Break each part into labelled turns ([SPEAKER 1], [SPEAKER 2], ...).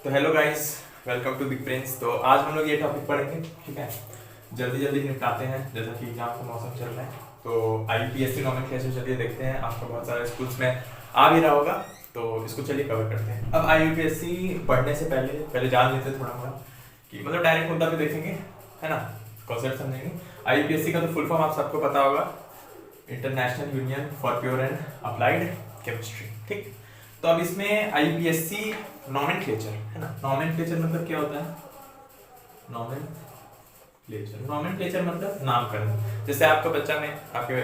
[SPEAKER 1] तो hello guys, welcome to Big Brains. तो आज हम लोग ये टॉपिक पढ़ेंगे, ठीक है। जल्दी जल्दी निपटाते हैं जैसा कि एग्जाम का मौसम चल रहा है। तो IUPAC नोमेनक्लेचर चलिए देखते हैं, आपको बहुत सारे स्कूल्स में आ भी रहा होगा, तो इसको चलिए कवर करते हैं। अब IUPAC पढ़ने से पहले पहले जान लेते हैं थोड़ा मोड़ा कि मतलब डायरेक्ट मुद्दा पे देखेंगे, है ना, कॉन्सेप्ट समझेंगे। IUPAC का तो फुल फॉर्म आप सबको पता होगा, international union for pure and applied chemistry, ठीक। तो अब इसमें IUPAC नोमेनक्लेचर है ना, नोमेनक्लेचर मतलब क्या होता है? नोमेनक्लेचर मतलब नामकरण। जैसे आपका बच्चा में आपके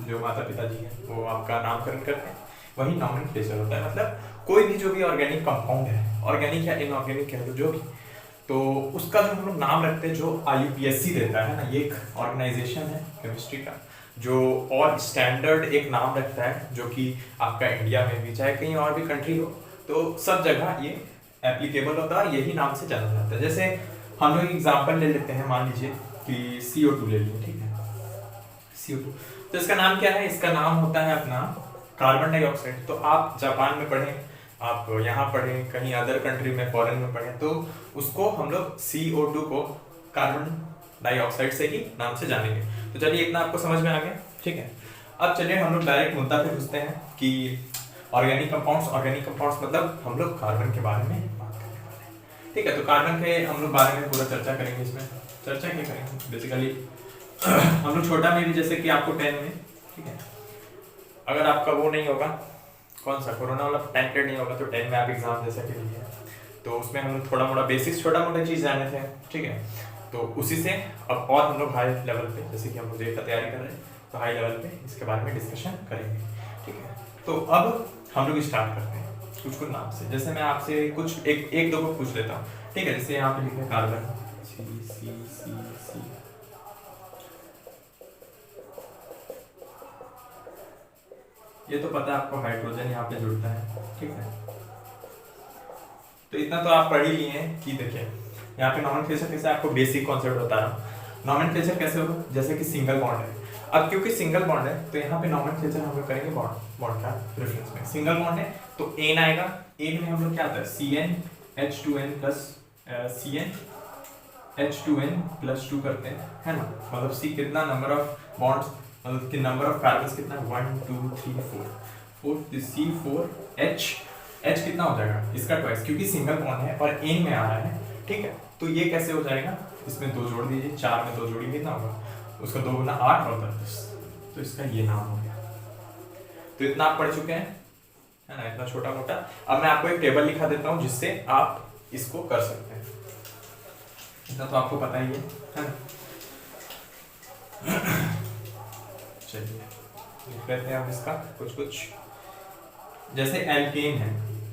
[SPEAKER 1] जो माता पिता जी हैं वो आपका नामकरण करते हैं, वही नोमेनक्लेचर होता है। मतलब कोई भी जो भी ऑर्गेनिक कंपाउंड है, ऑर्गेनिक या इनऑर्गेनिक कह लो जो भी, तो उसका जो हम लोग नाम रखते हैं, जो IUPAC देता है ना, ये एक ऑर्गेनाइजेशन है केमिस्ट्री का, जो और स्टैंडर्ड एक नाम रखता है, जो कि आपका इंडिया में भी चाहे कहीं और भी कंट्री हो तो सब जगह ये एप्लीकेबल होता है, यही नाम से जाना जाता है। जैसे हम लोग एग्जांपल ले लेते हैं, मान लीजिए कि CO2 ले लिए, ठीक है, CO2। तो इसका नाम क्या है? इसका नाम होता है अपना कार्बन डाइऑक्साइड। तो आप जापान में पढ़ें, आप यहाँ पढ़ें, कहीं अदर कंट्री में फॉरेन में पढ़ें, तो उसको हम लोग CO2 को कार्बन डाइऑक्साइड से ही नाम से जानेंगे। तो चलिए इतना आपको समझ में आ गया, ठीक है। अब चलिए हम लोग डायरेक्ट मुद्दा पे घुसते हैं कि ऑर्गेनिक कंपाउंड्स मतलब हम लोग कार्बन के बारे में बात करने वाले हैं, ठीक है। तो कार्बन के हम लोग बारे में पूरा चर्चा करेंगे। इसमें चर्चा क्या करेंगे बेसिकली हम लोग छोटा में भी, जैसे कि आपको 10 में, ठीक है, अगर आपका वो नहीं होगा, कौन सा कोरोना वाला टाइम पीरियड नहीं होगा, तो 10 में आप एग्जाम जैसा के लिए, तो उसमें हम लोग थोड़ा मोड़ा बेसिक्स छोटा मोटा चीज़ जाने थे, ठीक है। तो उसी से अब और हम लोग हाई लेवल पे, जैसे कि हम लोग जेई का तैयारी कर रहे हैं, तो हाई लेवल पे इसके बारे में डिस्कशन करेंगे, ठीक है। तो अब हम लोग स्टार्ट करते हैं कुछ कुछ नाम से। जैसे मैं आपसे कुछ एक दो को पूछ लेता हूँ, ठीक है। जैसे यहाँ पे लिखे कार्बन, C। ये तो पता है आपको, हाइड्रोजन यहाँ पे जुड़ता है, ठीक है। तो इतना तो आप पढ़ ही लिए हैं कि देखिए यहाँ पे नोमेनक्लेचर कैसे, आपको बेसिक कॉन्सेप्ट बता रहा हूँ। नोमेनक्लेचर कैसे होगा? जैसे कि सिंगल बॉन्ड है, अब क्योंकि सिंगल बॉन्ड है तो यहाँ पे नोमेनक्लेचर हम लोग करेंगे बॉन्ड का रेफरेंस में। सिंगल बॉन्ड है तो एन आएगा, एन में हम लोग क्या आता है, CnH2n प्लस CnH2n+2 करते हैं, है ना। मतलब C कितना नंबर ऑफ बॉन्ड्स, मतलब कि नंबर ऑफ कार्बन्स कितना, 1 2 3 4 C4H, H कितना हो जाएगा इसका ट्वाइस, क्योंकि सिंगल बॉन्ड है और एन में आ रहा है, ठीक है। तो ये कैसे हो जाएगा, इसमें 2 जोड़ दीजिए, 4 में 2 जोड़िए कितना होगा, उसका 2 गुना 8 और 10, तो इसका ये नाम हो गया। तो इतना आप पढ़ चुके हैं, है ना, इतना छोटा मोटा। अब मैं आपको एक टेबल लिखा देता हूँ जिससे आप इसको कर सकते हैं। इतना तो आपको पता ही है ना। चलिए लिख लेते हैं अब इसका कुछ। जैसे एल्केन है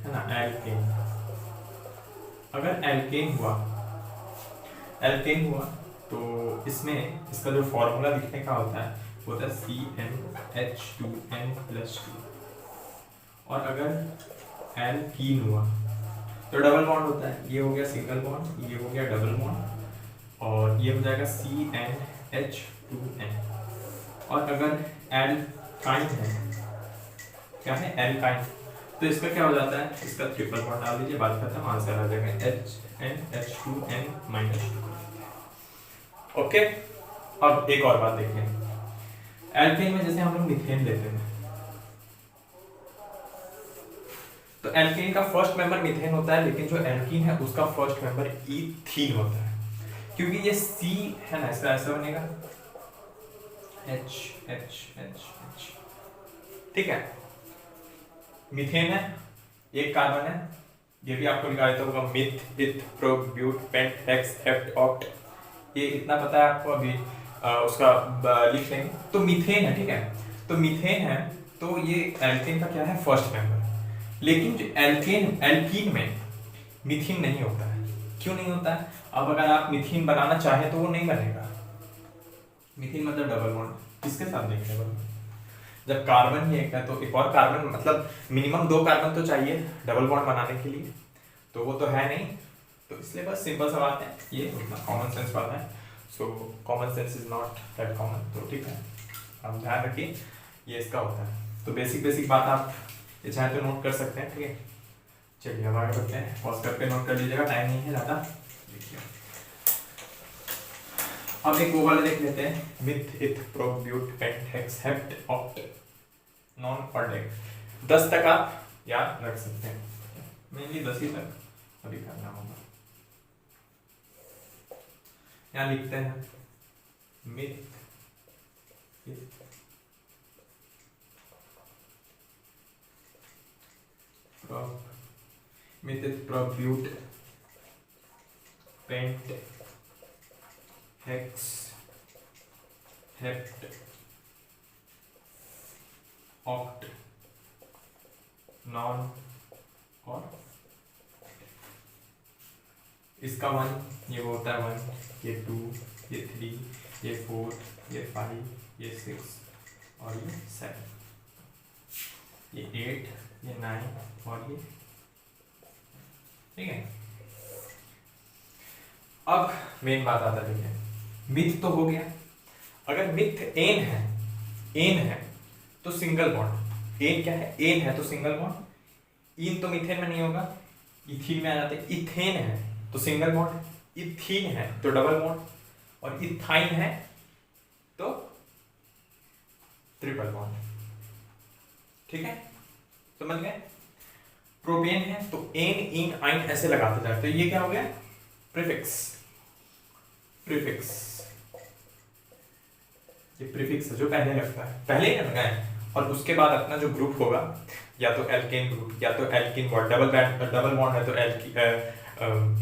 [SPEAKER 1] ना, एल्केन। अगर एल्केन हुआ तो इसमें इसका जो फॉर्मूला लिखने का होता है वो होता है CnH2n+2। और अगर एल्कीन हुआ तो डबल बॉन्ड होता है, ये हो गया सिंगल बॉन्ड, ये हो गया डबल बॉन्ड, और ये हो जाएगा CnH2n। और अगर एल्काइन है, क्या है, एल्काइन, तो इसका क्या हो जाता है, इसका ट्रिपल बॉन्ड डाल दीजिए, बात खत्म, आंसर आ जाएगा HnH2n-2। ओके। अब एक और बात देखें, एल्केन में जैसे हम लोग मीथेन लेते हैं, तो एल्केन का फर्स्ट मेंबर मीथेन होता है, लेकिन जो एल्कीन है उसका फर्स्ट मेंबर ईथीन होता है, क्योंकि ये C है ना, इसका ऐसा बनेगा H, ठीक है। मीथेन है, एक कार्बन है, ये भी आपको लिखा देता होगा, meth, eth, prop, but, pent, hex, hept, oct, ये इतना पता है आपको, अभी उसका लिख लेंगे। तो मीथेन है, ठीक है, तो मीथेन है, तो ये एल्केन का क्या है, फर्स्ट मेंबर। लेकिन जो एल्कीन में मीथेन नहीं होता है, क्यों नहीं होता है? अब अगर आप मीथेन बनाना चाहें तो वो नहीं बनेगा। मीथेन मतलब डबल बॉन्ड, किसके साथ देखने वाला, जब कार्बन ही एक है तो एक और कार्बन, मतलब मिनिमम 2 कार्बन तो चाहिए डबल बॉन्ड बनाने के लिए, तो वो तो है नहीं, तो इसलिए बस सिंपल सा बात है, ये उतना कॉमन सेंस वाला है। So common sense is not that common, तो ठीक है, आप ध्यान रखिए, ये इसका होता है। तो बेसिक बात आप ये चाहे तो नोट कर सकते हैं, ठीक है। चलिए अब आगे बढ़ते हैं, पॉज करके नोट कर लीजिएगा, टाइम नहीं है ज़्यादा। देखिए अब एक वो वाला देख लेते हैं, meth eth prop but pent hex hept oct non और डेक। 10 तक आप याद रख सकते हैं, मेनली 10 ही तक अभी करना होगा। यहाँ लिखते हैं meth meth eth prop but pent hex hept oct non और इसका 1 ये वो होता है 1, ये 2, ये 3, ये 4, ये 5, ये 6 और ये 7, ये 8, ये 9 और ये, ठीक है। अब मेन बात आता है, देखिए मिथ तो हो गया, अगर मिथ एन है तो सिंगल बॉन्ड, एन क्या है, एन है तो सिंगल बॉन्ड, इन तो मीथेन में नहीं होगा, इथीन में आ जाते, इथेन है तो सिंगल बॉन्ड, इथीन है तो डबल बॉन्ड, और इथाइन है तो ट्रिपल बॉन्ड, ठीक है, समझ गए। प्रोपेन है तो एन इन आइन ऐसे लगाते जाते, तो ये क्या हो गया, प्रीफिक्स, प्रीफिक्स, ये प्रीफिक्स है जो पहले लगता है, पहले ही लगाए, और उसके बाद अपना जो ग्रुप होगा, या तो एल्केन ग्रुप या तो एल्कीन बॉन्ड, डबल बॉन्ड है तो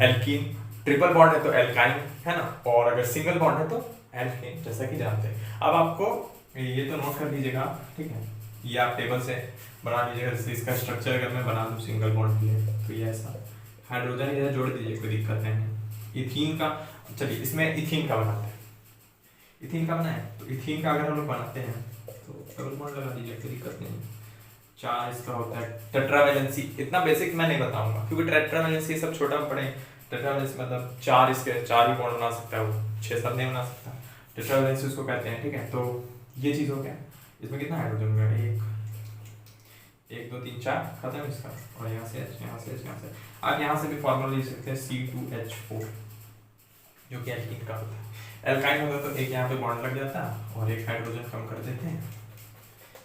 [SPEAKER 1] एल्कीन, ट्रिपल बॉन्ड है तो एल्काइन, है ना, और अगर सिंगल बॉन्ड है तो एल्केन, जैसा कि जानते हैं। अब आपको ये तो नोट कर लीजिएगा, ठीक है, ये आप टेबल से बना लीजिएगा, जैसे इसका स्ट्रक्चर अगर मैं बना दूं सिंगल बॉन्ड के लिए तो ये ऐसा, हाइड्रोजन इधर जोड़ दीजिए, कोई दिक्कत नहीं है। इथीन का, चलिए इसमें इथीन का बनाते हैं, इथीन का बनाए तो इथीन का अगर हम लोग बनाते हैं तो डबल बॉन्ड लगा दीजिए, कोई दिक्कत नहीं। 4 इसका होता है टेट्रावैलेंसी, इतना बेसिक मैं नहीं बताऊंगा क्योंकि टेट्रावैलेंसी ये सब छोटा पड़े, टेट्रावैलेंसी मतलब 4 इसके 4 ही बॉन्ड बना सकता है वो, 6-7 नहीं बना सकता, टेट्रावैलेंसी उसको कहते हैं, ठीक है। तो ये चीज़ हो गया, इसमें कितना हाइड्रोजन हो गया, 1 2 3 4 खत्म इसका, और यहाँ से यहाँ से यहाँ से आप यहाँ से भी फॉर्मूला लिख सकते हैं C2H4 जो कि एल्कीन का होता है। एल्काइन होगा तो एक यहाँ पे बॉन्ड लग जाता है और एक हाइड्रोजन कम कर देते हैं,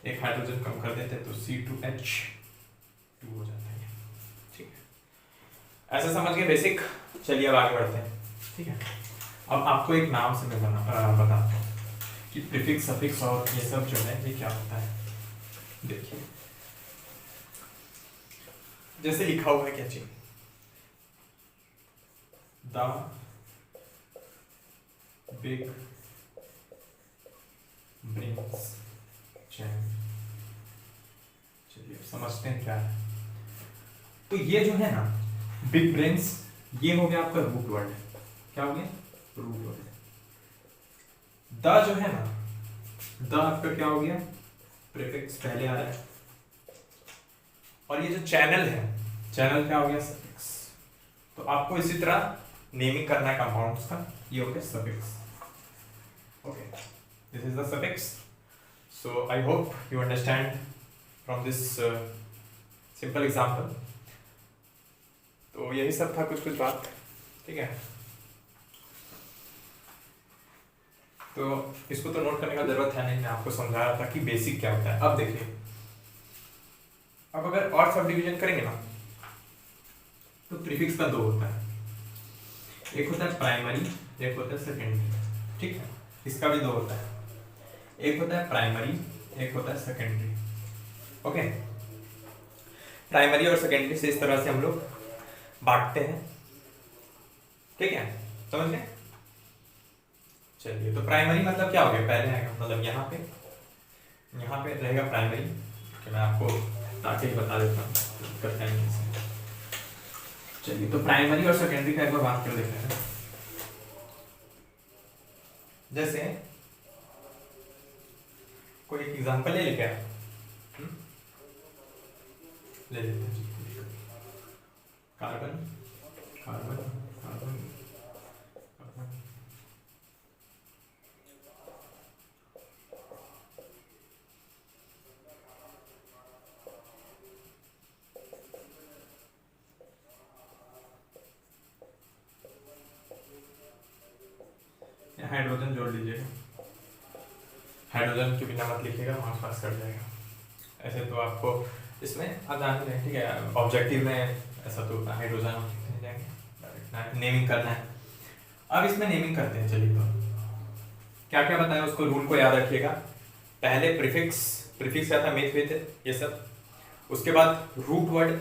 [SPEAKER 1] एक हाइड्रोजन कम कर देते हैं तो C2H2 हो जाता है, ठीक है। ऐसा समझ गए बेसिक। चलिए अब आगे बढ़ते हैं, ठीक है। अब आपको एक नाम से मैं बताता हूँ कि प्रीफिक्स सफिक्स और ये सब जो है ये क्या होता है। देखिए जैसे लिखा हुआ है क्या चीज, द बिग ब्रेन्स चैन, चलिए समझते हैं क्या है। तो ये जो है ना बिग ब्रेन्स, ये हो गया आपका रूट वर्ड, क्या हो गया, रूट वर्ड। द जो है ना, द आपका क्या हो गया, प्रीफिक्स पहले आ रहा है, और ये जो चैनल है, चैनल क्या हो गया, सफिक्स। तो आपको इसी तरह नेमिंग करना है कंपाउंड्स का, ये हो गया suffix, okay, this is the suffix. So I hope you understand from this simple example. तो यही सब था, कुछ बात, ठीक है। तो इसको तो नोट करने का जरूरत है नहीं, मैं आपको समझा रहा था कि बेसिक क्या होता है। अब देखिए, अब अगर और सब डिवीजन करेंगे ना तो प्रीफिक्स का 2 होता है, एक होता है प्राइमरी, एक होता है सेकेंडरी, ठीक है। इसका भी 2 होता है, एक होता है प्राइमरी, एक होता है सेकेंडरी, ओके। प्राइमरी और सेकेंडरी से इस तरह से हम लोग बांटते हैं, ठीक है, समझ गए। चलिए, तो प्राइमरी मतलब क्या हो गया, पहले आएगा मतलब यहाँ पे रहेगा प्राइमरी, कि मैं आपको ताकि ही बता देता हूँ, करते हैं इसे। चलिए, तो प्राइमरी और सेकेंडरी का एक बार बात कर लेते हैं। जैसे कोई एक एग्जांपल ले लेके ले लेते हैं, carbon carbon carbon carbon, hydrogen के बिना मत लिखिएगा, मार्क्स पास कर जाएगा। ऐसे तो आपको इसमें आप जानते हैं, ठीक है, ऑब्जेक्टिव में ऐसा तो हाइड्रोजन लिखने जाएंगे, नेमिंग करना है। अब इसमें नेमिंग करते हैं, चलिए तो क्या क्या बताया उसको, रूल को याद रखिएगा। पहले प्रीफिक्स क्या था, मेथ वेथ ये सब। उसके बाद रूट वर्ड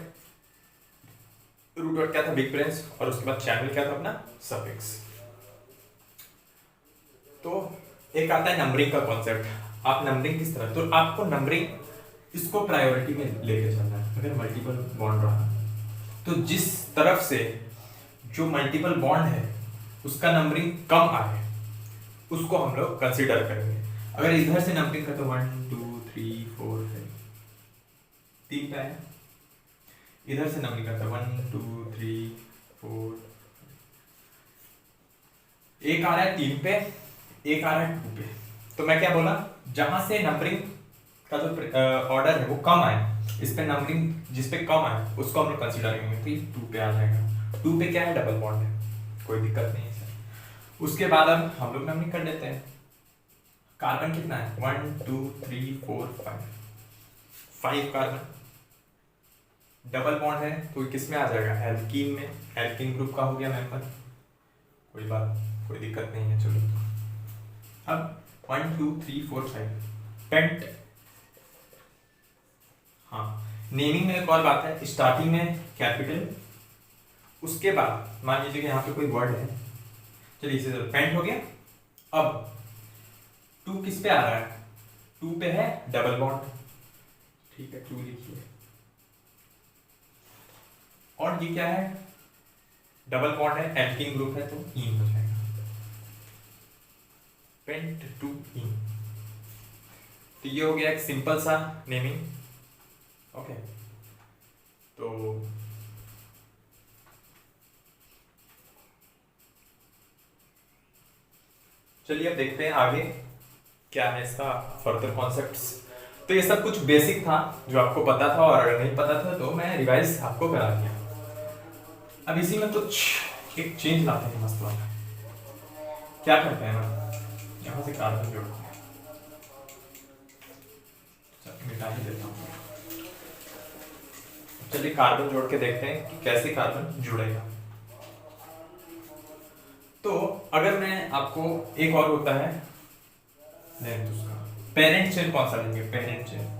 [SPEAKER 1] क्या था, बिग ब्रेंच। और उसके बाद चैनल क्या था अपना, सफिक्स। तो एक आता है नंबरिंग का कॉन्सेप्ट। आप नंबरिंग किस तरह, तो आपको नंबरिंग इसको प्रायोरिटी में लेके चलना है। अगर मल्टीपल बॉन्ड रहा तो जिस तरफ से जो मल्टीपल बॉन्ड है उसका नंबरिंग कम आए उसको हम लोग कंसीडर करेंगे। अगर इधर से नंबरिंग का तो 1 2 3 4 5 3 पे है, इधर से नंबरिंग करता है 1 2 3 4, एक आ रहा है 3 पे, एक आ रहा है 2 पे। तो मैं क्या बोला, जहां से नंबरिंग का जो ऑर्डर है वो कम आए, इस पे नंबरिंग जिस पे कम आए उसको हम लोग कंसीडर करेंगे। तो ये 2 पे आ जाएगा। 2 पे क्या है, डबल बॉन्ड है, कोई दिक्कत नहीं है सर। उसके बाद अब हम लोग नंबरिंग कर लेते हैं। कार्बन कितना है, 1 2 3 4 5 कार्बन। डबल बॉन्ड है तो किस में आ जाएगा, एल्कीन में। एल्कीन ग्रुप का हो गया मेंबर, कोई दिक्कत नहीं है। चलो अब 1 2 3 4 5 पेंट। हाँ, नेमिंग में एक और बात है, स्टार्टिंग में कैपिटल, उसके बाद मान लीजिए कि यहाँ पे कोई वर्ड है, चलिए इसे पेंट हो गया। अब 2 किस पे आ रहा है, 2 पे है डबल बॉन्ड, ठीक है 2 लिखिए। और ये क्या है, डबल बॉन्ड है, एल्कीन ग्रुप है, तो इन हो जाएगा, पेंट 2 इन। तो ये हो गया एक सिंपल सा नेमिंग। ओके, तो चलिए अब देखते हैं आगे क्या है इसका फर्दर कॉन्सेप्ट्स। तो ये सब कुछ बेसिक था जो आपको पता था, और अगर नहीं पता था तो मैं रिवाइज आपको करा दिया। अब इसी में कुछ एक चेंज लाते हैं मस्त वाला। क्या करते हैं ना, यहाँ से कार्बन जोड़ते हैं, मिटा ही देता हूँ। चलिए कार्बन जोड़ के देखते हैं कि कैसे कार्बन जुड़ेगा। तो अगर मैं आपको, एक और होता है लेंथ उसका, पेरेंट चेन कौन सा लेंगे, पेरेंट चेन।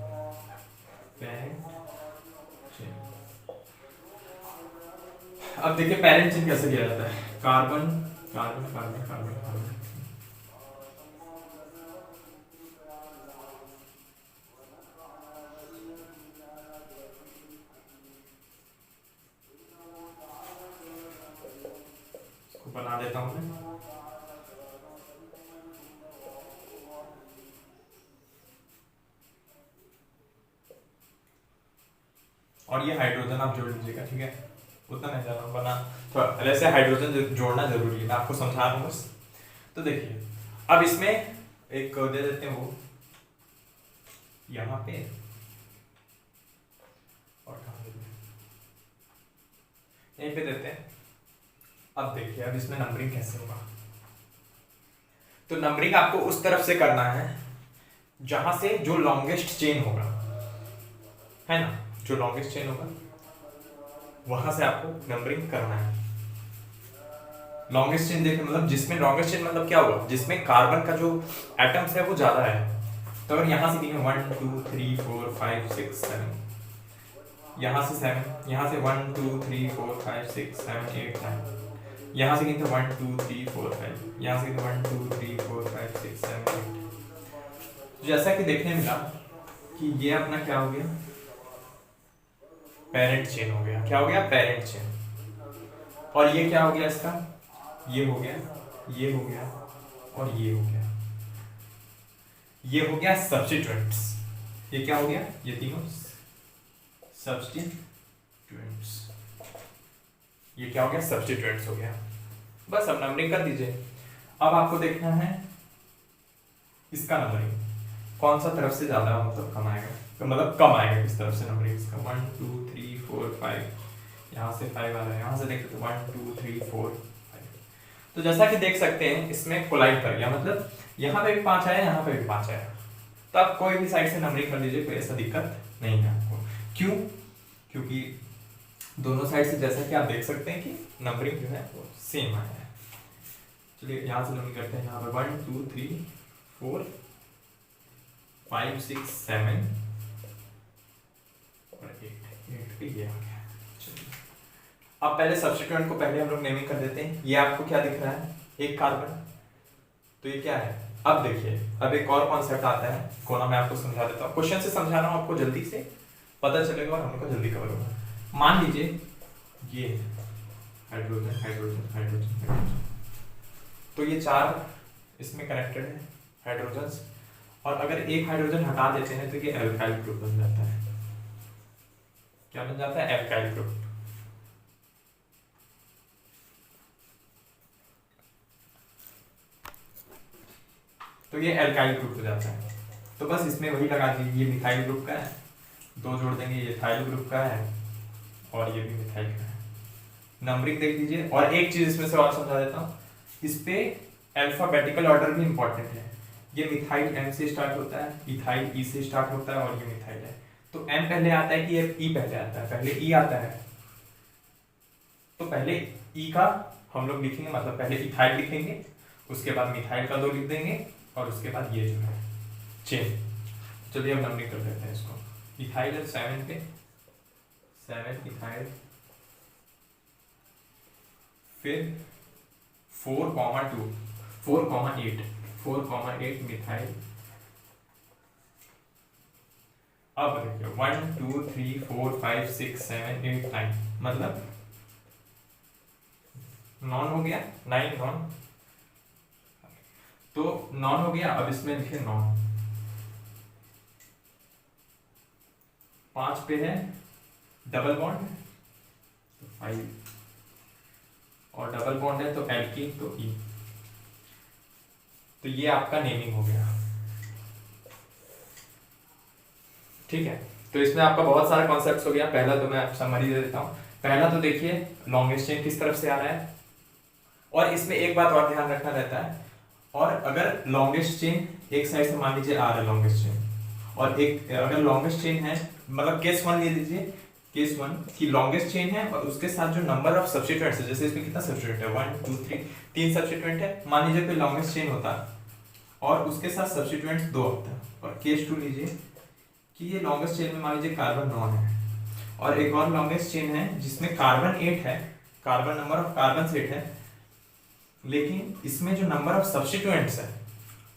[SPEAKER 1] अब देखिए पेरेंट चेन कैसे किया जाता है, carbon carbon carbon carbon carbon, इसको बना देता हूं मैं। और ये हाइड्रोजन आप जोड़ लीजिएगा, ठीक है, उतना नहीं जाना बना, थोड़ा ऐसे हाइड्रोजन जोड़ना जरूरी है, मैं आपको समझा रहा हूँ बस। तो देखिए अब इसमें एक दे देते हैं वो यहाँ पे, और कहाँ देते हैं, यहीं पे देते हैं। अब देखिए अब इसमें नंबरिंग कैसे होगा। तो नंबरिंग आपको उस तरफ से करना है जहां से जो लॉन्गेस्ट चेन होगा, है ना, जो लॉन्गेस्ट चेन होगा वहां से आपको नंबरिंग करना है। लॉन्गेस्ट चेन देखिए, मतलब जिसमें लॉन्गेस्ट चेन मतलब क्या होगा, जिसमें कार्बन का जो एटम्स है वो ज्यादा है। तो अगर यहाँ से भी 1 2 3 4 5 6 7, यहाँ से 7, यहाँ से 1 2 3 4 5 6 7 8 9, यहाँ से गिनते 1 2 3 4 5, यहाँ से 1 2 3 4 5 6 7 8। जैसा कि देखने मिला कि ये अपना क्या हो गया, पेरेंट चेन हो गया। क्या हो गया, पेरेंट चेन। और ये क्या हो गया इसका, ये हो गया, ये हो गया, और ये हो गया, ये हो गया सब्स्टिट्यूएंट्स। ये क्या हो गया, ये तीनों सब्स्टिट्यूएंट्स। ये क्या हो गया, सब्स्टिट्यूएंट्स हो गया। बस अब नंबरिंग कर दीजिए। अब आपको देखना है इसका नंबरिंग कौन सा तरफ से ज्यादा मतलब कम आएगा, तो मतलब कम आएगा किस तरफ से नंबरिंग इसका। 1 2 3 4 5, यहाँ से 5 आ रहा है, यहाँ से देखते 1 2 3 4 5। तो जैसा कि देख सकते हैं इसमें कोलाइड कर गया, मतलब यहाँ पे भी 5 आया, यहाँ पे भी 5 आया। तो आप कोई भी साइड से नंबरिंग कर लीजिए, कोई ऐसा दिक्कत नहीं है आपको। क्यों? क्योंकि दोनों साइड से जैसा कि आप देख सकते हैं कि नंबरिंग जो है वो सेम आया है। चलिए यहाँ से नंबरिंग करते हैं। यहाँ पर 1 2 3 4 5 6 7 और 8 पे ये आ गया। चलिए अब पहले सब्स्टिट्यूएंट को पहले हम लोग नेमिंग कर देते हैं। ये आपको क्या दिख रहा है? एक कार्बन, तो ये क्या है? अब देखिए, अब एक और कॉन्सेप्ट आता है, कोना मैं आपको समझा देता हूँ। क्वेश्चन से समझा रहा हूँ, आपको जल्दी से पता चलेगा और हमको जल्दी कवर होगा। मान लीजिए ये हाइड्रोजन हाइड्रोजन हाइड्रोजन हाइड्रोजन, तो ये 4 इसमें कनेक्टेड है हाइड्रोजन्स, और अगर एक हाइड्रोजन हटा देते हैं तो ये एल्काइल ग्रुप बन जाता है। क्या बन जाता है? Alkyl group. तो ये एल्काइल ग्रुप हो जाता है। तो बस इसमें वही लगा दीजिए, ये मिथाइल ग्रुप का है, 2 जोड़ देंगे, ये थाइल ग्रुप का है और ये भी मिथाइल का है। नंबरिंग देख लीजिए। और एक चीज इसमें से और समझा देता हूँ, इस पे अल्फाबेटिकल ऑर्डर भी इंपॉर्टेंट है। ये मिथाइल एम से स्टार्ट होता है, इथाइल ई से स्टार्ट होता है और ये मिथाइल है। तो एम पहले आता है कि ये ई पहले आता है? पहले ई आता है। तो पहले ई का हम लोग लिखेंगे, मतलब पहले इथाइल लिखेंगे, उसके बाद मिथाइल का 2 लिख देंगे और उसके बाद ये जो है चेन। चलिए अब नंबरिंग कर देते हैं इसको। इथाइल है 7 पे, 7 इथाइल, फिर 4,2 4,8 4,8 मिथाइल। अब देखिए 1 2 3 4 5 6 7 8 9, मतलब नॉन हो गया, 9 नॉन, तो नॉन हो गया। अब इसमें लिखे नॉन। 5 पे है डबल बॉन्ड, 5 और डबल बॉन्ड है तो एल्कीन, तो ई। तो ये आपका नेमिंग हो गया। ठीक है, तो इसमें आपका बहुत सारा कॉन्सेप्ट्स हो गया। पहला तो मैं समरी दे देता हूँ। पहला तो देखिए लॉन्गेस्ट चेन किस तरफ से आ रहा है, और इसमें एक बात और ध्यान रखना रहता है। और अगर लॉन्गेस्ट चेन एक साइड से मान लीजिए आ रहा है लॉन्गेस्ट चेन, और एक अगर लॉन्गेस्ट चेन है, मतलब केस 1 ले लीजिए, केस 1 की लॉन्गेस्ट चेन है और उसके साथ जो नंबर ऑफ सब्स्टिट्यूएंट्स है, जैसे इसमें कितना सब्स्टिट्यूएंट है 1 2 3 3 सब्स्टिट्यूएंट है। मान लीजिए कोई लॉन्गेस्ट चेन होता और उसके साथ सब्स्टिट्यूएंट्स 2 होता, और केस 2 लीजिए कि ये लॉन्गेस्ट चेन में मान लीजिए कार्बन 9 है और एक और लॉन्गेस्ट चेन है जिसमें कार्बन 8 है, कार्बन नंबर ऑफ कार्बन 8 है, लेकिन इसमें जो नंबर ऑफ सब्स्टिट्यूएंट्स है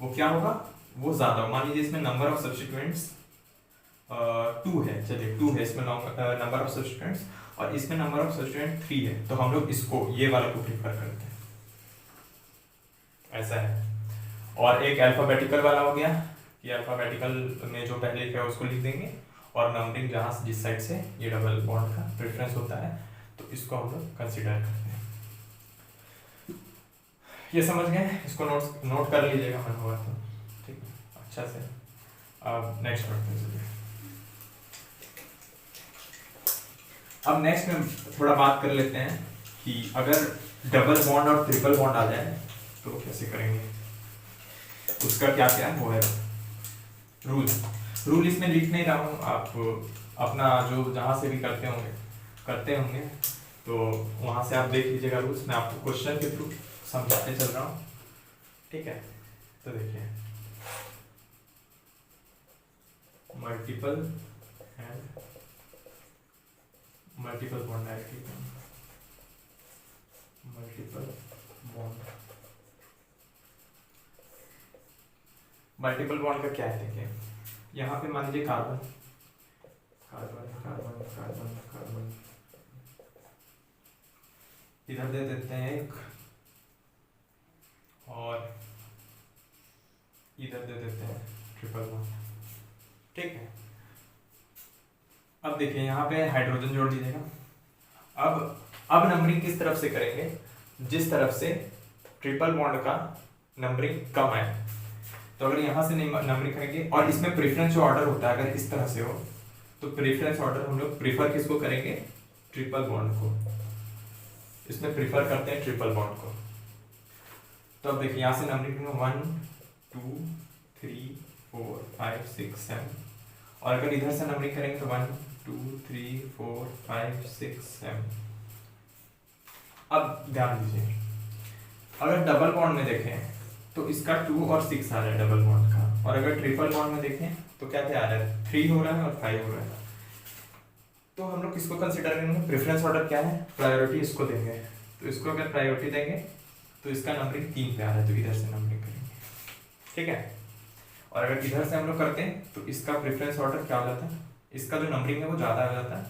[SPEAKER 1] वो क्या होगा? वो ज्यादा। मान लीजिए इसमें नंबर ऑफ सब्स्टिट्यूएंट्स 2 है, चलिए 2 है इसमें नंबर ऑफ सब्स्टिट्यूएंट्स, और इसमें नंबर ऑफ सब्स्टिट्यूएंट 3 है, तो हम लोग इसको ये वाला को प्रीफर करते हैं। ऐसा है। और एक अल्फाबेटिकल वाला हो गया कि अल्फाबेटिकल में जो पहले लिखा है उसको लिख देंगे, और नंबरिंग जहाँ से जिस साइड से ये डबल बॉन्ड का प्रेफरेंस होता है तो इसको हम लोग कंसिडर करते हैं। ये समझ गए? इसको नोट कर लीजिएगा मन हुआ तो, ठीक है, अच्छा से। अब नेक्स्ट पढ़ते हैं। चलिए अब नेक्स्ट में थोड़ा बात कर लेते हैं कि अगर डबल बॉन्ड और ट्रिपल बॉन्ड आ जाए तो कैसे करेंगे, उसका क्या क्या वो है रूल इसमें लिख नहीं रहा हूँ, आप अपना जो जहाँ से भी करते होंगे तो वहाँ से आप देख लीजिएगा रूल्स। मैं आपको क्वेश्चन के थ्रू समझाते चल रहा हूँ, ठीक है। तो देखिए multiple bond directly, multiple bond का क्या है? देखिए यहाँ पे मान लीजिए carbon carbon carbon carbon carbon, इधर दे देते हैं एक, और इधर दे देते हैं ट्रिपल बॉन्ड, ठीक है। अब देखिए यहाँ पे हाइड्रोजन जोड़ दीजिएगा। अब नंबरिंग किस तरफ से करेंगे? जिस तरफ से ट्रिपल बॉन्ड का नंबरिंग कम आए, तो अगर यहाँ से नंबरिंग करेंगे, और इसमें प्रेफरेंस जो ऑर्डर होता है अगर इस तरह से हो तो प्रेफरेंस ऑर्डर हम लोग प्रीफर किसको करेंगे? ट्रिपल बॉन्ड को। इसमें प्रीफर करते हैं ट्रिपल बॉन्ड को। तो अब देखिए यहाँ से नंबरिंग 1 2 3 4 5 6 7। और अगर इधर से नंबरिंग करेंगे तो 1 2 3 4 5 6 7। अब ध्यान दीजिए, अगर डबल बॉन्ड में देखें तो इसका 2 और 6 आ रहा है डबल बॉन्ड का, और अगर ट्रिपल बॉन्ड में देखें तो क्या क्या आ रहा है, 3 हो रहा है और 5 हो रहा है। तो हम लोग किसको कंसिडर करेंगे, प्रेफरेंस ऑर्डर क्या है, प्रायोरिटी इसको देंगे। तो इसको अगर प्रायोरिटी देंगे तो इसका नंबरिंग 3 पे आ रहा है, तो इधर से नंबरिंग करेंगे, ठीक है। और अगर इधर से हम लोग करते हैं तो इसका प्रेफरेंस ऑर्डर क्या हो जाता है, इसका जो नंबरिंग है वो ज़्यादा हो जाता है,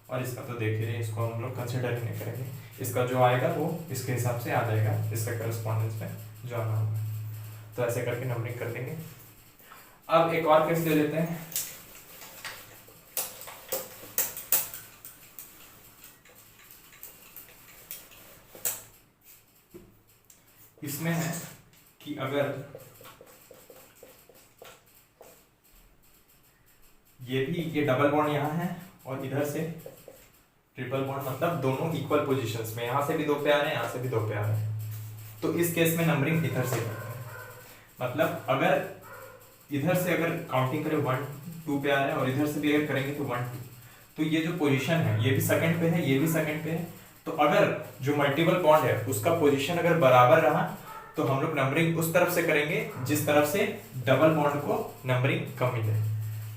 [SPEAKER 1] और इसका तो देख रहे हैं, इसको हम लोग कंसिडर ही नहीं करेंगे। इसका जो आएगा वो इसके हिसाब से आ जाएगा, इसका करस्पॉन्डेंस में जो आना होगा। तो ऐसे करके नंबरिंग कर देंगे। अब एक और केस ले लेते हैं। इसमें है कि अगर ये डबल बॉन्ड यहाँ है और इधर से ट्रिपल बॉन्ड, मतलब दोनों इक्वल पोजीशंस में, यहाँ से भी 2 पे आ रहे हैं, यहाँ से भी 2 पे आ रहे हैं, तो इस केस में नंबरिंग इधर से करते हैं। मतलब अगर इधर से अगर काउंटिंग करें 1 2 पे आ रहे हैं और इधर से भी अगर करेंगे तो 1 2, तो ये जो पोजीशन है ये भी सेकंड पे है, ये भी सेकंड पे है। तो अगर जो मल्टीपल बॉन्ड है उसका पोजीशन अगर बराबर रहा तो हम लोग नंबरिंग उस तरफ से करेंगे जिस तरफ से डबल बॉन्ड को नंबरिंग कम मिले।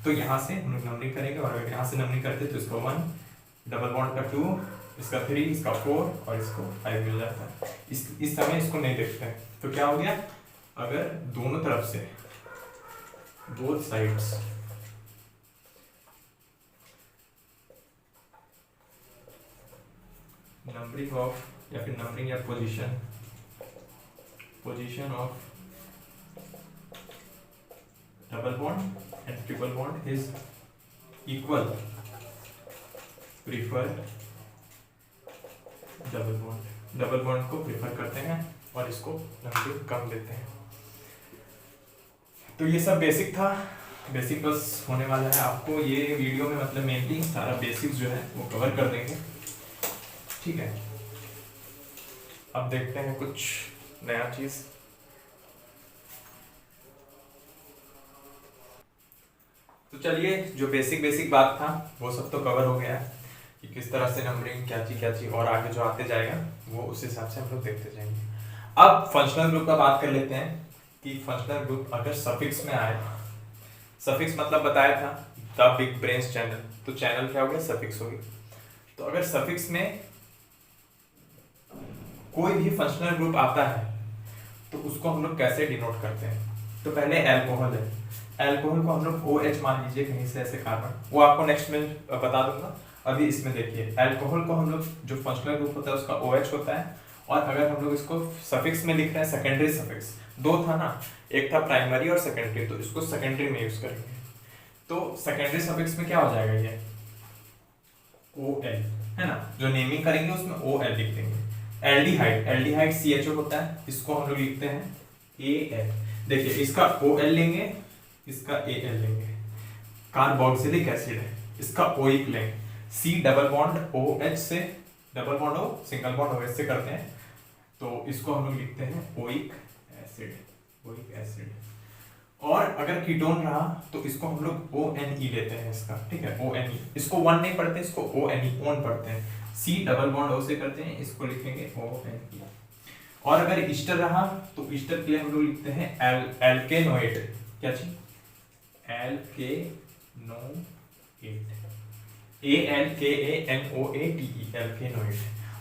[SPEAKER 1] तो यहाँ से हम लोग नंबरिंग करेंगे, और अगर यहाँ से नंबरिंग करते तो इसका 1, डबल बॉन्ड का 2, इसका 3, इसका 4 और इसको 5 मिल जाता है। इस समय इसको नहीं देखते हैं। तो क्या हो गया, अगर दोनों तरफ से, बोथ साइड्स, नंबरिंग ऑफ या फिर नंबरिंग या position of double bond and triple bond is equal, prefer double bond को प्रीफर करते हैं और इसको नंबरिंग कम देते हैं। तो ये सब बेसिक था, बेसिक बस होने वाला है आपको ये वीडियो में, मतलब मेनली सारा बेसिक्स जो है वो कवर कर देंगे, ठीक है। अब देखते हैं कुछ नया चीज। तो चलिए, जो बेसिक बात था वो सब तो कवर हो गया है कि किस तरह से नंबरिंग क्या चीज, और आगे जो आते जाएगा वो उस हिसाब से हम लोग देखते जाएंगे। अब फंक्शनल ग्रुप का बात कर लेते हैं कि फंक्शनल ग्रुप अगर सफिक्स में आए, सफिक्स मतलब बताया था द बिग ब्रेन्स चैनल, तो चैनल क्या हो गया, सफिक्स हो गया। तो अगर सफिक्स में कोई भी फंक्शनल ग्रुप आता है तो उसको हम लोग कैसे डिनोट करते हैं। तो पहले एल्कोहल है, एल्कोहल को हम लोग OH मान लीजिए कहीं से ऐसे कार्बन, वो आपको नेक्स्ट में बता दूंगा। अभी इसमें देखिए, एल्कोहल को हम लोग जो फंक्शनल ग्रुप होता है उसका OH होता है, और अगर हम लोग इसको सफिक्स में लिख रहे हैं, सेकेंडरी सफिक्स, 2 था ना, एक था प्राइमरी और सेकेंडरी, तो इसको सेकेंडरी में यूज करेंगे। तो सेकेंडरी सफिक्स में क्या हो जाएगा, ये OL है ना, जो नेमिंग करेंगे उसमें OL लिख देंगे। एल्डिहाइड CHO होता है, इसको हम लोग लिखते हैं AL। देखिए, इसका OL लेंगे, इसका AL लेंगे। कार्बोक्सिलिक एसिड है, इसका OIC लेंगे। C डबल बॉन्ड OH से, double bond O single bond OH से करते हैं, तो इसको हम लोग लिखते हैं OIC एसिड। और अगर कीटोन रहा तो इसको हम लोग ONE लेते हैं इसका, ठीक है, ONE। इसको 1 नहीं पढ़ते, इसको ONE ओन पढ़ते हैं। C डबल बॉन्ड O से करते हैं, इसको लिखेंगे ONE। और अगर ईस्टर रहा तो ईस्टर के लिए हम लोग लिखते हैं एल्केनोएट। क्या चीज, एल्केनोएट, ALKANOATE, एल्केनोएट।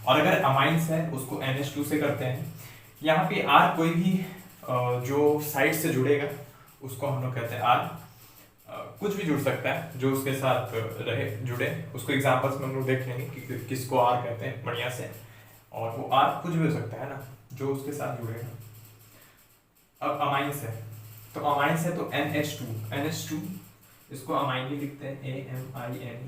[SPEAKER 1] और अगर अमाइंस है उसको NH2 से करते हैं। यहाँ पे R कोई भी जो साइड से जुड़ेगा उसको हम लोग कहते हैं R। कुछ भी जुड़ सकता है जो उसके साथ रहे, जुड़े, उसको एग्जांपल्स में हम लोग देख लेंगे कि किसको R कहते हैं बढ़िया से। और वो R कुछ भी हो सकता है ना, जो उसके साथ जुड़ेगा। अब अमाइंस है, तो अमाइंस है तो NH2, इसको अमाइन भी लिखते हैं AMINE।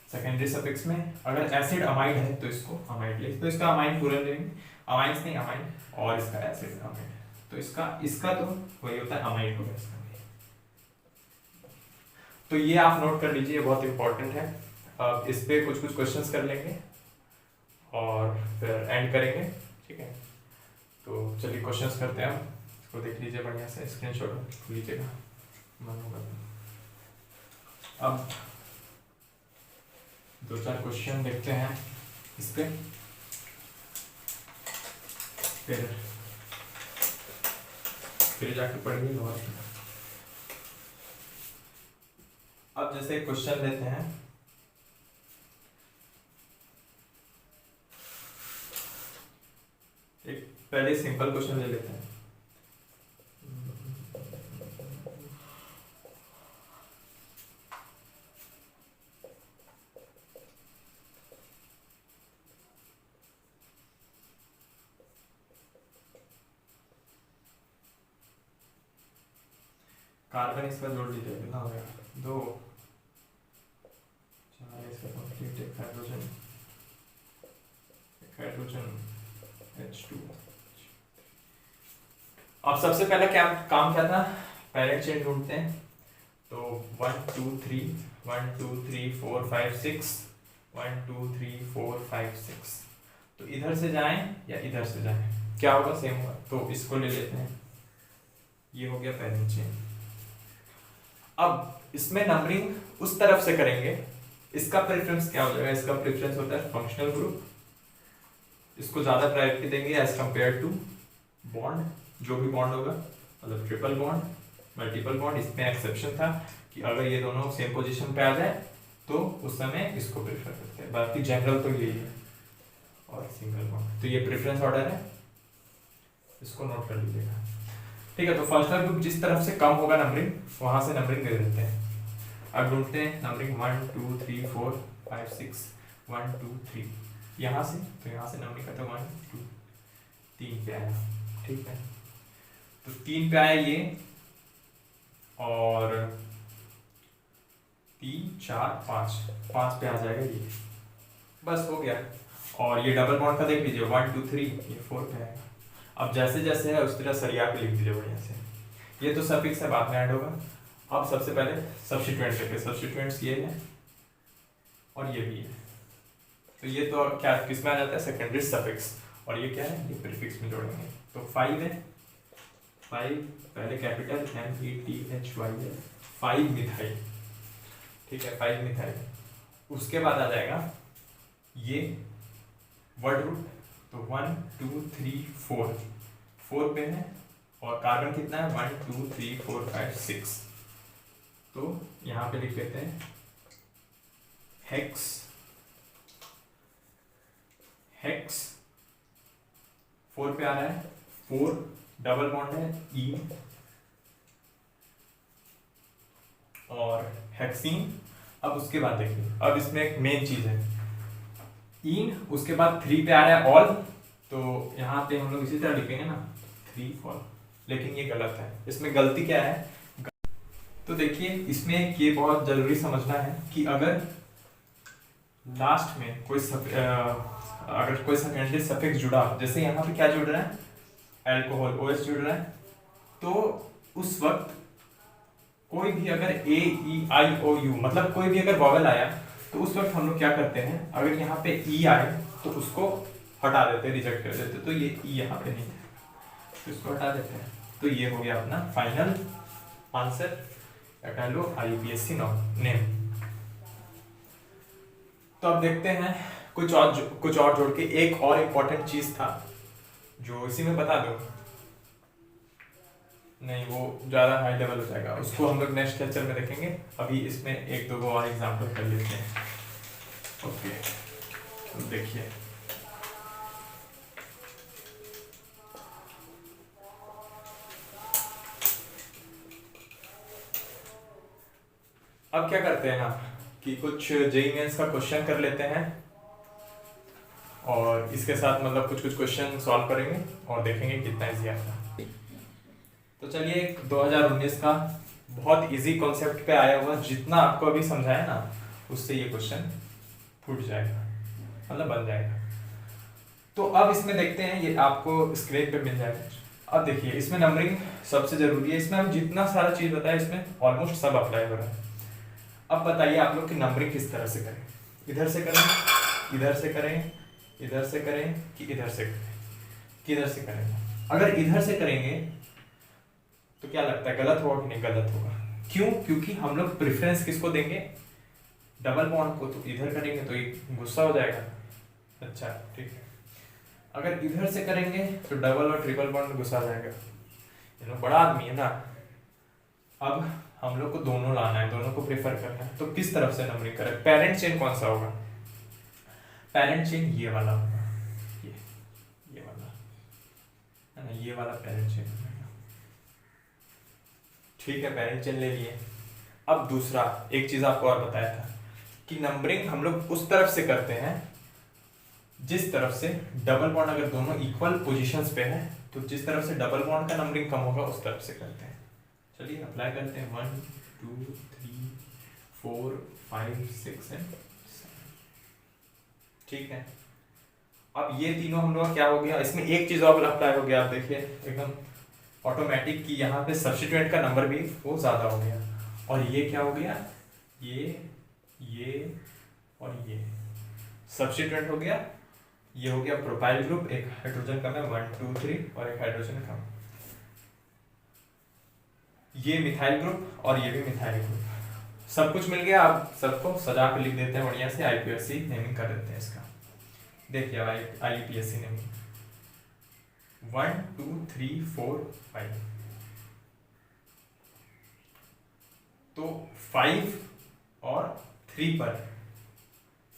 [SPEAKER 1] सेकेंडरी सफिक्स में अगर एसिड अमाइड है तो इसको अमाइड लिखते, तो इसका अमाइन पूरा लेंगे, अमाइंस नहीं अमाइन, और इसका एसिड अमाइड, तो इसका तो वही होता है अमाइड होगा इसका। तो ये आप नोट कर लीजिए, बहुत इंपॉर्टेंट है। अब इस पे कुछ क्वेश्चंस कर लेंगे और फिर एंड करेंगे, ठीक है। तो चलिए क्वेश्चंस करते हैं हम, इसको देख लीजिए बढ़िया से, स्क्रीनशॉट लीजिएगा। अब 2-4 क्वेश्चन देखते हैं इस पे, फिर जाके पढ़ेंगे और। अब जैसे क्वेश्चन लेते हैं, एक पहले सिंपल क्वेश्चन ले लेते हैं। कार्बन इसका जोड़ लीजिए, कितना हो गया 2, 4 इसका कंप्लीट, एक हाइड्रोजन H2। अब सबसे पहला क्या काम क्या था, पैरेंट चेन ढूंढते हैं। तो 1 2 3 1 2 3 4 5 6 1 2 3 4 5 6। तो इधर से जाएं या इधर से जाएं, क्या होगा, सेम होगा। तो इसको ले लेते हैं, ये हो गया पैरेंट चेन। अब इसमें नंबरिंग उस तरफ से करेंगे, इसका प्रेफरेंस क्या हो जाएगा, इसका प्रेफरेंस होता है फंक्शनल ग्रुप, इसको ज्यादा प्रायोरिटी देंगे एज कंपेयर टू बॉन्ड। जो भी बॉन्ड होगा, मतलब ट्रिपल बॉन्ड, मल्टीपल बॉन्ड, इसमें एक्सेप्शन था कि अगर ये दोनों सेम पोजीशन पे आ जाए तो उस समय इसको प्रेफर करते हैं, बाकी जनरल तो यही है। और सिंगल बॉन्ड, तो ये प्रेफरेंस ऑर्डर है, इसको नोट कर लीजिएगा। ठीक है, तो फंक्शनल ग्रुप जिस तरफ से कम होगा नंबरिंग, वहां से नंबरिंग दे देते हैं। अब ढूंढते हैं नंबरिंग 1 2 3 4 5 6 1 2 3, यहाँ से, तो यहाँ से नंबरिंग करते 1 2 3 पे आया। ठीक है, तो 3 पे आया ये, और 3 4 5 पे आ जाएगा ये, बस हो गया। और ये डबल बॉन्ड का देख लीजिए 1 2 3, ये 4 पे आएगा। अब जैसे जैसे है उस तरह सरिया पे लिख दीजिए बढ़िया से। ये तो सफिक्स है, बाद में ऐड होगा। अब सबसे पहले सब्स्टिट्यूएंट लेके, सब्स्टिट्यूएंट्स ये है और ये भी है, तो ये तो क्या किस में आ जाता है, सेकेंडरी सफिक्स, और ये क्या है, ये प्रीफिक्स में जोड़ेंगे। तो 5 है, 5 पहले कैपिटल METHY है, 5 मिथाइल। ठीक है, 5 मिथाइल। उसके बाद आ जाएगा ये वर्ड रूट, तो 1 2 3 4 पे है, और कार्बन कितना है 1 2 3 4 5 6। तो यहां पे लिख लेते हैं हेक्स 4 पे आ रहा है, 4 डबल बॉन्ड है ई, और हेक्सीन। अब उसके बाद देखिए, अब इसमें एक मेन चीज है इन, उसके बाद 3 पे आ रहा है ऑल, तो यहाँ पे हम लोग इसी तरह लिखेंगे ना 3 4, लेकिन ये गलत है। इसमें गलती क्या है, तो देखिए इसमें ये बहुत जरूरी समझना है कि अगर लास्ट में कोई अगर कोई सेकेंडरी सफिक्स जुड़ा, जैसे यहाँ पे क्या जुड़ रहा है, अल्कोहल OH जुड़ रहा है, तो उस वक्त कोई भी अगर AEIOU मतलब कोई भी अगर वॉवेल आया, तो उस वक्त हम लोग क्या करते हैं, अगर यहाँ पे E आए तो उसको हटा देते हैं, रिजेक्ट कर देते हैं। तो ये E यहाँ पे नहीं है, तो इसको हटा देते हैं। तो ये हो गया अपना फाइनल आंसर, हटा लो IUPAC नेम। तो अब देखते हैं कुछ और जोड़ के, एक और इम्पोर्टेंट चीज था जो इसी में बता दो, नहीं वो ज़्यादा हाई लेवल हो जाएगा, उसको हम लोग नेक्स्ट लेक्चर में देखेंगे। अभी इसमें 1-2 और एग्जाम्पल कर लेते हैं। ओके, तो देखिए अब क्या करते हैं हम कि कुछ जेईई मेंस का क्वेश्चन कर लेते हैं, और इसके साथ मतलब कुछ क्वेश्चन सॉल्व करेंगे और देखेंगे कितना इजी आता है। तो चलिए 2019 का बहुत इजी कॉन्सेप्ट पे आया हुआ, जितना आपको अभी समझाया ना उससे ये क्वेश्चन फूट जाएगा, मतलब बन जाएगा। तो अब इसमें देखते हैं, ये आपको स्क्रीन पे मिल जाएगा। अब देखिए इसमें नंबरिंग सबसे जरूरी है, इसमें हम जितना सारा चीज बताया इसमें ऑलमोस्ट सब अप्लाई हो रहा है। अब बताइए आप लोग कि नंबरिंग किस तरह से करें, इधर से करें, इधर से करें, इधर से करें कि इधर से करें, किधर से करें। अगर इधर से करेंगे तो क्या लगता है, गलत होगा कि नहीं, गलत होगा। क्यों? क्योंकि हम लोग प्रेफरेंस किसको देंगे? डबल बॉन्ड को। तो इधर करेंगे तो ये गुस्सा हो जाएगा। अच्छा ठीक है, अगर इधर से करेंगे तो डबल और ट्रिपल बॉन्ड गुस्सा आ जाएगा। ये लोग बड़ा आदमी है ना। अब हम लोग को दोनों लाना है, दोनों को प्रेफर करना है, तो किस तरफ से नंबरिंग करें? पेरेंट चेन कौन सा होगा? पेरेंट चेन ये वाला होगा, ये वाला है ना, ये वाला पेरेंट चेन होगा। ठीक है, पेरेंट चेन ले लिए। अब दूसरा एक चीज आपको और बताया था कि नंबरिंग हम लोग उस तरफ से करते हैं जिस तरफ से डबल बॉन्ड, अगर दोनों इक्वल पोजीशंस पे है तो जिस तरफ से डबल बॉन्ड का नंबरिंग कम होगा उस तरफ से करते हैं। चलिए अप्लाई करते हैं। 1 2 3 4 5 6 एंड 7। ठीक है, अब ये तीनों हम लोग क्या हो गया, इसमें एक चीज और अप्लाई हो गया। आप देखिए एकदम ऑटोमेटिक कि यहाँ पे सब्स्टिट्यूएंट का नंबर भी वो ज्यादा हो गया। और ये क्या हो गया, ये और ये सब्स्टिट्यूएंट हो गया। ये हो गया प्रोपाइल ग्रुप, एक हाइड्रोजन कम है 1 2 3 और एक हाइड्रोजन कम। ये मिथाइल ग्रुप और ये भी मिथाइल ग्रुप। सब कुछ मिल गया। आप सबको सजा के लिख देते हैं बढ़िया से, आईपीएससी नेमिंग कर देते हैं इसका। देखिए आईपीएससी नेमिंग 1 2 3 4 5। तो 5 और 3 पर,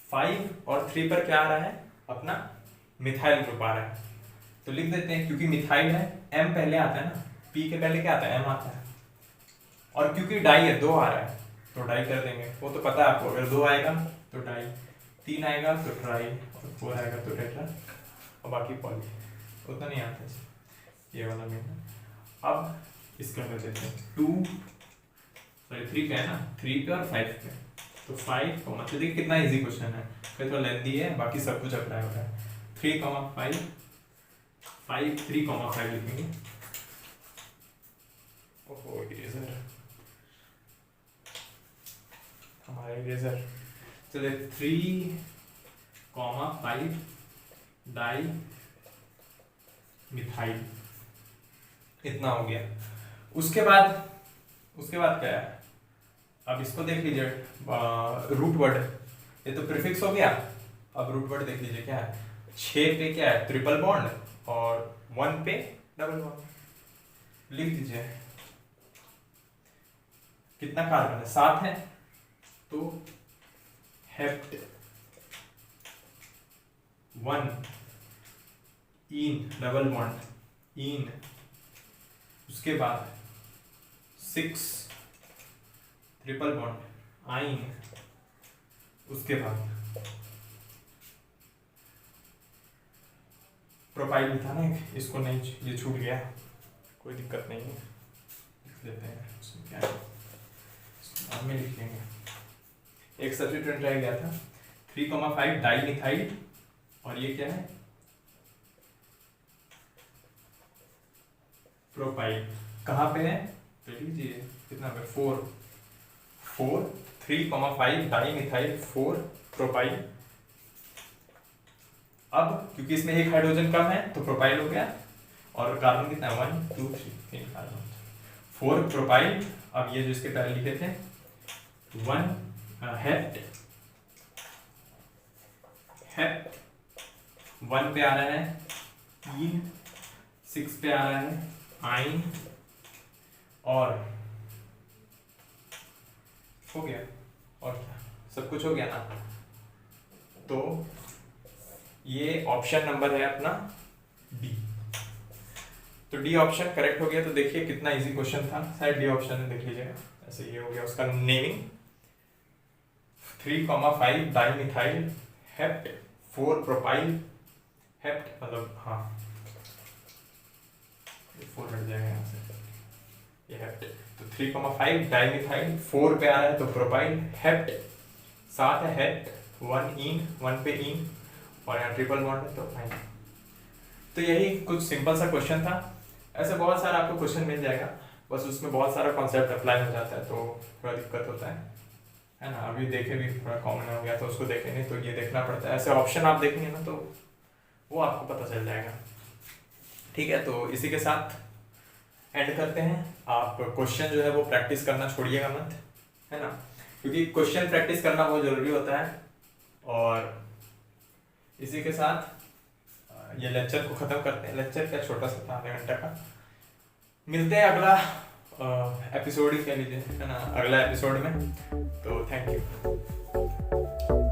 [SPEAKER 1] 5 और 3 पर क्या आ रहा है? अपना मिथाइल ग्रुप आ रहा है। तो लिख देते हैं, क्योंकि मिथाइल है एम पहले आता है ना, पी के पहले क्या आता है? एम आता है। और क्योंकि डाई है 2 आ रहा है तो डाई कर देंगे, वो तो पता है आपको। अगर 2 आएगा तो डाई, 3 आएगा तो ट्राई और 4 आएगा तो टेट्रा और बाकी पॉली। उतना नहीं आता है ये वाला में। अब इसका कर देते हैं 3 पे है ना, 3 पे और 5 पे। तो 5 को मतलब देखिए कितना इजी क्वेश्चन है, फिर थोड़ा लेंथी है, बाकी सब कुछ अप्लाई होता है। 3, 5 5 3, 5 लिखेंगे। ओहो इरेजर, हमारा इरेजर। चलिए 3, 5 डाई मिथाइल, इतना हो गया। उसके बाद क्या है? अब इसको देख लीजिए, रूट वर्ड, ये तो प्रीफिक्स हो गया। अब रूट वर्ड देख लीजिए क्या है। 6 पे क्या है? ट्रिपल बॉन्ड और 1 पे डबल बॉन्ड। लिख दीजिए कितना कार्बन है? 7 है। तो hept 1 in double bond in, उसके बाद 6 ट्रिपल बॉन्ड आइन, उसके बाद प्रोपाइल भी था ना एक, इसको नहीं, ये छूट गया, कोई दिक्कत नहीं है, लिख लेते हैं। उसमें क्या है, बाद में लिख लेंगे। एक सब्स्टिट्यूएंट रह गया था 3, 5 डाई मिथाइल, और ये क्या है? प्रोपाइल। कहाँ पे है? देख लीजिए कितना पे, 4 3, 5 डाई मिथाइल 4 प्रोपाइल। अब क्योंकि इसमें एक हाइड्रोजन कम है तो प्रोपाइल हो गया, और कार्बन कितना है? 1 2 3 कार्बन, 4 प्रोपाइल। अब ये जो इसके पहले लिखे थे 1 हेप्ट 1 पे आ रहा है इन, 6 पे आ रहा है आइन, और हो गया। और क्या, सब कुछ हो गया ना। तो ये ऑप्शन नंबर है अपना डी। तो डी ऑप्शन करेक्ट हो गया। तो देखिए कितना इजी क्वेश्चन था, शायद डी ऑप्शन है, देख लीजिएगा। ऐसे ये हो गया उसका naming 3, 5 dimethyl hept 4 propyl hept, मतलब हाँ 4 हट जाएगा यहाँ से, ये हेप्ट। तो 3, 5 डाइमिथाइल 4 पे आ रहा है तो प्रोपाइल हेप्ट, 7 है हेप्ट 1 इन, 1 पे इन, और यहाँ ट्रिपल बॉन्ड है तो फाइन। तो यही कुछ सिंपल सा क्वेश्चन था। ऐसे बहुत सारा आपको क्वेश्चन मिल जाएगा, बस उसमें बहुत सारा कॉन्सेप्ट अप्लाई हो जाता है तो थोड़ा दिक्कत होता है ना। अभी देखे भी थोड़ा कॉमन हो गया तो उसको देखे नहीं तो ये देखना पड़ता है। ऐसे ऑप्शन आप देखेंगे ना तो वो आपको पता चल जाएगा। ठीक है, तो इसी के साथ एंड करते हैं। आप क्वेश्चन जो है वो प्रैक्टिस करना छोड़िएगा मत, है ना, क्योंकि क्वेश्चन प्रैक्टिस करना बहुत ज़रूरी होता है। और इसी के साथ ये लेक्चर को ख़त्म करते हैं। लेक्चर क्या छोटा सा था, आधे घंटे का। मिलते हैं अगला एपिसोड ही कह लीजिए, है ना, अगला एपिसोड में। तो थैंक यू।